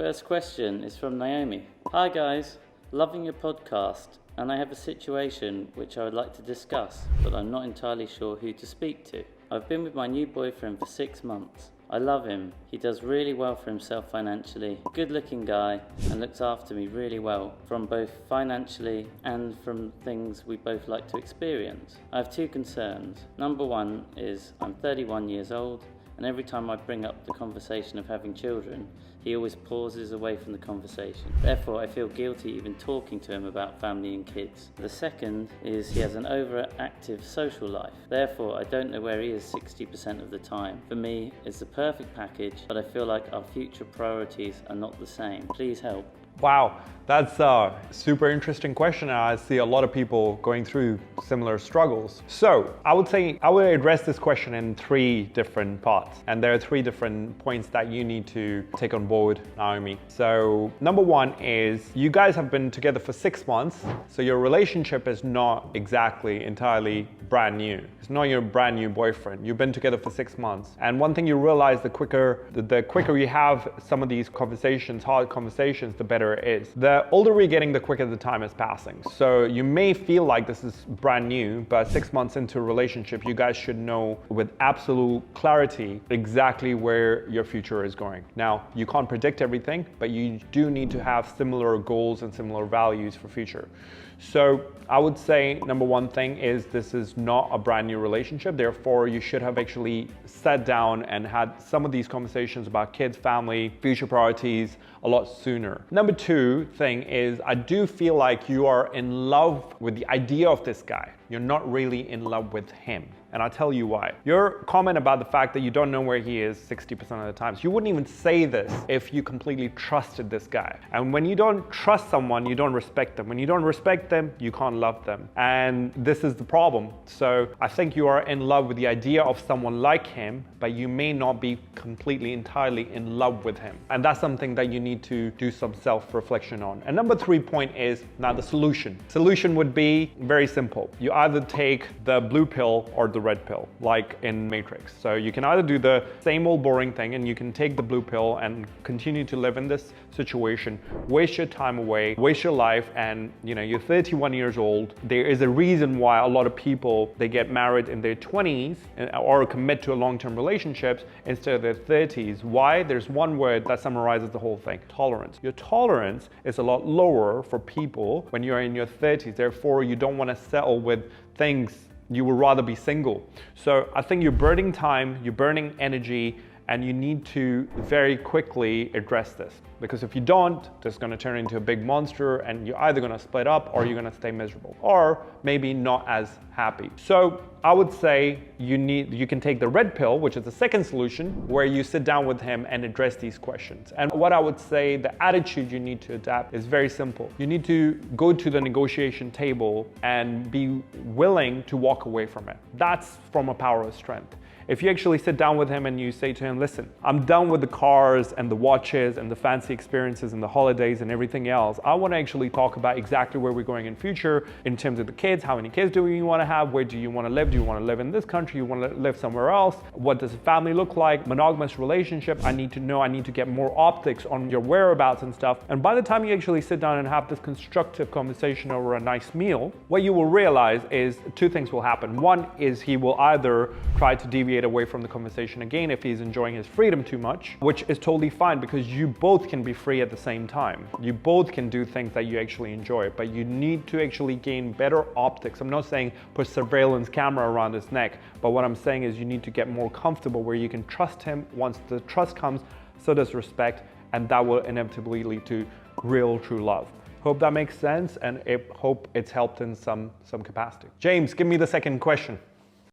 first question is from Naomi. Hi guys, loving your podcast, and I have a situation which I would like to discuss, but I'm not entirely sure who to speak to. I've been with my new boyfriend for 6 months. I love him. He does really well for himself financially, good looking guy, and looks after me really well, from both financially and from things we both like to experience. I have 2 concerns. Number 1 is I'm 31 years old, and every time I bring up the conversation of having children, he always pauses away from the conversation. Therefore, I feel guilty even talking to him about family and kids. The second is he has an overactive social life. Therefore, I don't know where he is 60% of the time. For me, it's the perfect package, but I feel like our future priorities are not the same. Please help. Wow, that's a super interesting question. I see a lot of people going through similar struggles. So I would say I would address this question in 3 different parts. And there are 3 different points that you need to take on board, Naomi. So number 1 is you guys have been together for 6 months. So your relationship is not exactly entirely brand new. It's not your brand new boyfriend. You've been together for 6 months. And one thing you realize, the quicker you have some of these conversations, hard conversations, the better it is. The older we're getting, the quicker the time is passing. So you may feel like this is brand new, but 6 months into a relationship, you guys should know with absolute clarity exactly where your future is going. Now, you can't predict everything, but you do need to have similar goals and similar values for future. So I would say number 1 thing is this is not a brand new relationship. Therefore, you should have actually sat down and had some of these conversations about kids, family, future priorities a lot sooner. Number 2 thing is I do feel like you are in love with the idea of this guy. You're not really in love with him. And I'll tell you why. Your comment about the fact that you don't know where he is 60% of the times, you wouldn't even say this if you completely trusted this guy. And when you don't trust someone, you don't respect them. When you don't respect them, you can't love them. And this is the problem. So I think you are in love with the idea of someone like him, but you may not be completely, entirely in love with him. And that's something that you need to do some self-reflection on. And number 3 point is now the solution. Solution would be very simple. You either take the blue pill or the red pill, like in Matrix. So you can either do the same old boring thing and you can take the blue pill and continue to live in this situation, waste your time away, waste your life, and you're 31 years old. There is a reason why a lot of people, they get married in their 20s or commit to a long-term relationships instead of their 30s. Why? There's one word that summarizes the whole thing: tolerance. Your tolerance is a lot lower for people when you're in your 30s. Therefore, you don't want to settle with things. You would rather be single. So I think you're burning time, you're burning energy, and you need to very quickly address this. Because if you don't, this is going to turn into a big monster and you're either going to split up or you're going to stay miserable or maybe not as happy. So I would say you can take the red pill, which is the second solution, where you sit down with him and address these questions. And what I would say the attitude you need to adapt is very simple. You need to go to the negotiation table and be willing to walk away from it. That's from a power of strength. If you actually sit down with him and you say to him, listen, I'm done with the cars and the watches and the fancy experiences and the holidays and everything else. I want to actually talk about exactly where we're going in future in terms of the kids. How many kids do you want to have? Where do you want to live? Do you want to live in this country? You want to live somewhere else? What does a family look like? Monogamous relationship? I need to know. I need to get more optics on your whereabouts and stuff. And by the time you actually sit down and have this constructive conversation over a nice meal, what you will realize is 2 things will happen. One is he will either try to deviate away from the conversation again if he's enjoying his freedom too much, which is totally fine because you both can be free at the same time. You both can do things that you actually enjoy, but you need to actually gain better optics. I'm not saying put surveillance camera around his neck, but what I'm saying is you need to get more comfortable where you can trust him. Once the trust comes, so does respect, and that will inevitably lead to real, true love. Hope that makes sense, and I hope it's helped in some capacity. James, give me the second question.